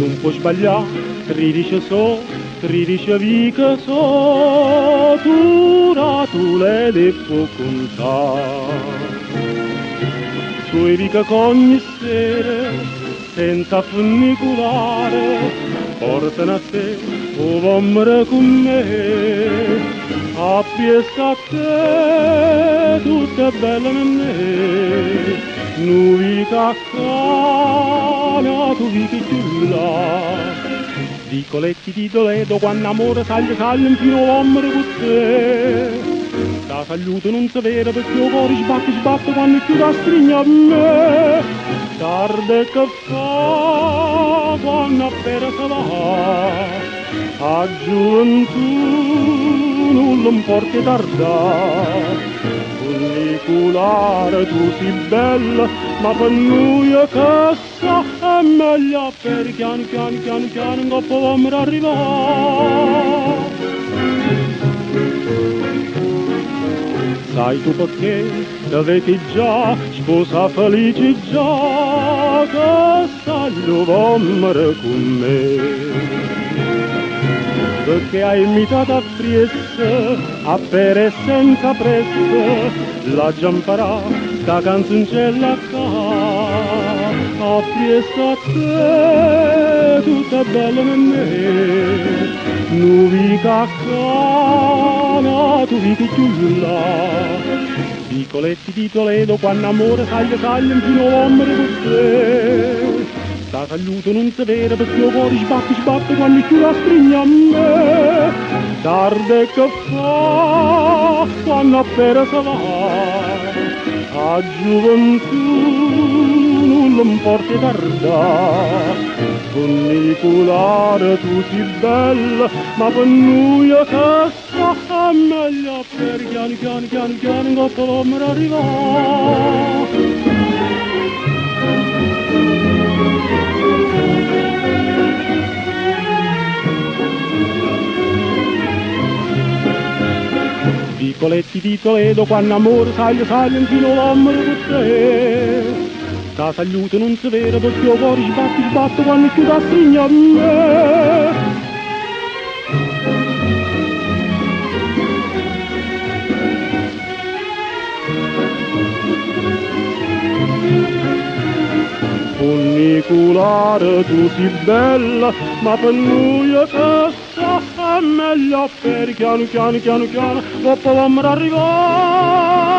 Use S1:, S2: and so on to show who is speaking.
S1: non puoi sbagliare, 13 so, 13 viche so, tu le devo contare. Sui viche ogni sera, senza funicolare, portano a te, o vomere con me, a piesta a te, tutta bella a me, nu vica cana, tu vichi giulla. Di coletti di Toledo, quando amore saglia fino all'ombre con te. Da saluto non si vede perché il cuore sbatte quando più la stringe a me. Tarde che fa quando appena se va, a gioventù non lo porti tardare. Funicolare tu sei bella, ma per noi che sa è meglio per piano che possiamo arrivare. Sai tu perché t'avete già sposa felice già, che sai l'uomo con me. Perché hai imitato a friesse, a pere senza presse, la giamparà, sta canzoncella a friesse a te, tutta bella a me, nu vica cana, tu vichi giulla, picoletti di Toledo, quando amore taglia fino all'ombre con te. Da saluto non si vede perché il cuore sbatte quando più la stringe a me. Tarde che fa quando appena se va, a gioventù non lo porti tardare. Funicolare tu sei bella, ma per noi che sa è meglio per piano che possiamo arrivare. Picoletti di Toledo, quando amore saglia fino all'ombre con te. Da saluto non si vede perché il cuore sbatte quando più la stringe a me. Funicolare tu sei bella, ma per noi che sa è meglio per piano che possiamo arrivare.